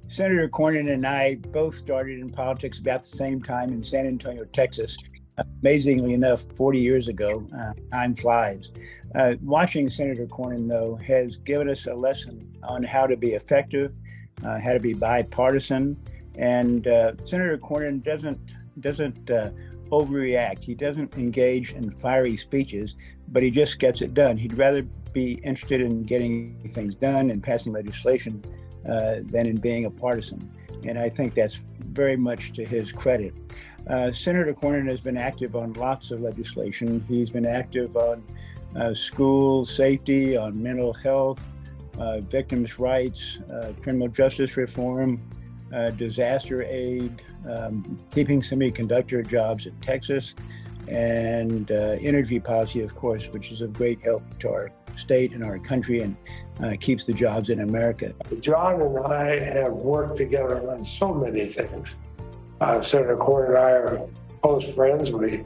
Senator Cornyn and I both started in politics about the same time in San Antonio, Texas. Amazingly enough, 40 years ago. Time flies. Watching Senator Cornyn, though, has given us a lesson on how to be effective, how to be bipartisan. And Senator Cornyn doesn't overreact. He doesn't engage in fiery speeches, but he just gets it done. He'd rather be interested in getting things done and passing legislation than in being a partisan. And I think that's very much to his credit. Senator Cornyn has been active on lots of legislation. He's been active on school safety, on mental health, victims' rights, criminal justice reform, disaster aid, keeping semiconductor jobs in Texas, and energy policy, of course, which is of great help to our state and our country and keeps the jobs in America. John and I have worked together on so many things. Senator Cornyn and I are close friends. We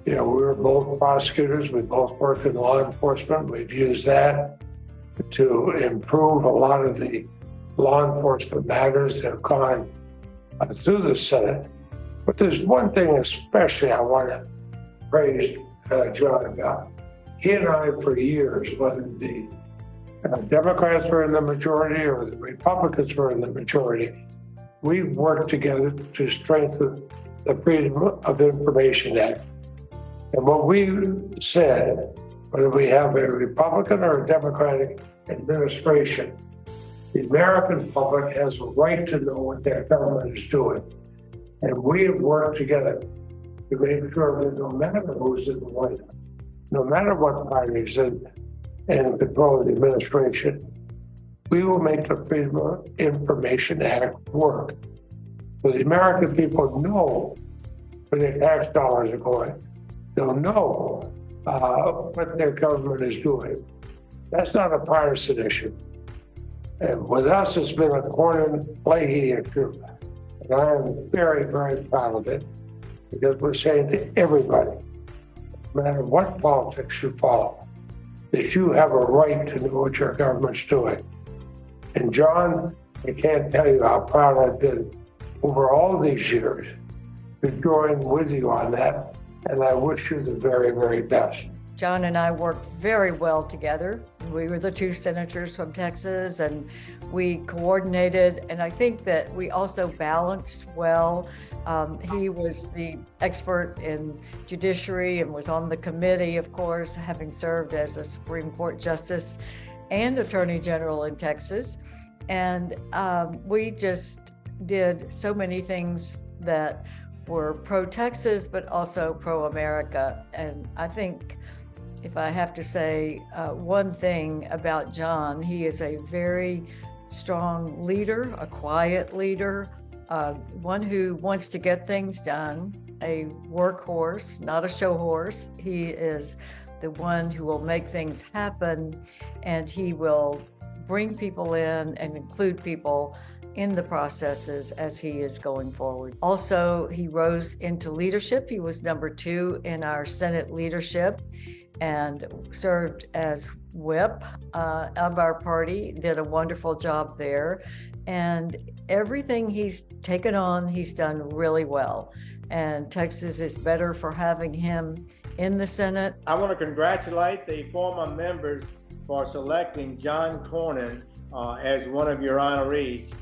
were both prosecutors. We both worked in law enforcement. We've used that to improve a lot of the law enforcement matters that have gone through the Senate. But there's one thing especially I want to praise John about. He and I, for years, whether the Democrats were in the majority or the Republicans were in the majority, we've worked together to strengthen the Freedom of Information Act. And what we said, whether we have a Republican or a Democratic administration, the American public has a right to know what their government is doing. And we have worked together to make sure that no matter who's in the White House, no matter what party is in control of the administration, we will make the Freedom of Information Act work. So the American people know where their tax dollars are going. They'll know what their government is doing. That's not a partisan issue. And with us, it's been a Cornyn-Leahy issue. And I am very, very proud of it because we're saying to everybody, no matter what politics you follow, that you have a right to know what your government's doing. And John, I can't tell you how proud I've been over all these years to join with you on that. And I wish you the very, very best. John and I worked very well together. We were the two senators from Texas and we coordinated. And I think that we also balanced well. He was the expert in judiciary and was on the committee, of course, having served as a Supreme Court justice and Attorney General in Texas. And we just did so many things that were pro-Texas, but also pro-America. And I think if I have to say one thing about John, he is a very strong leader, a quiet leader, one who wants to get things done, a workhorse, not a show horse. He is the one who will make things happen, and he will bring people in and include people in the processes as he is going forward. Also, he rose into leadership. He was number 2 in our Senate leadership and served as whip of our party, did a wonderful job there. And everything he's taken on, he's done really well. And Texas is better for having him in the Senate. I want to congratulate the former members for selecting John Cornyn as one of your honorees.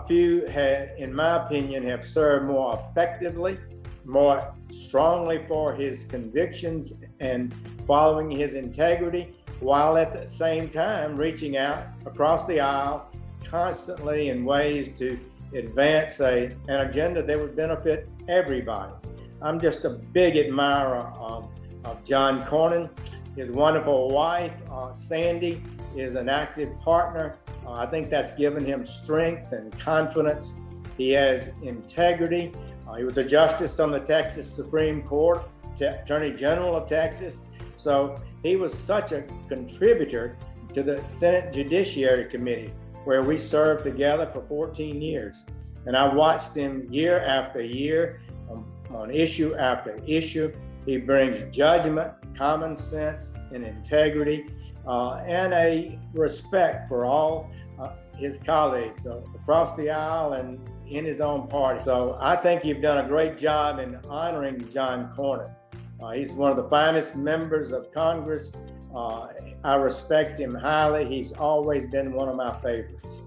Few, in my opinion, have served more effectively, more strongly for his convictions and following his integrity, while at the same time reaching out across the aisle constantly in ways to advance an agenda that would benefit everybody. I'm just a big admirer of John Cornyn. His wonderful wife, Sandy, is an active partner. I think that's given him strength and confidence. He has integrity. He was a justice on the Texas Supreme Court, Attorney General of Texas. So he was such a contributor to the Senate Judiciary Committee, where we served together for 14 years. And I watched him year after year on issue after issue. He brings judgment, common sense, and integrity. and a respect for all his colleagues across the aisle and in his own party. So I think you've done a great job in honoring John Cornyn. He's one of the finest members of Congress. I respect him highly. He's always been one of my favorites.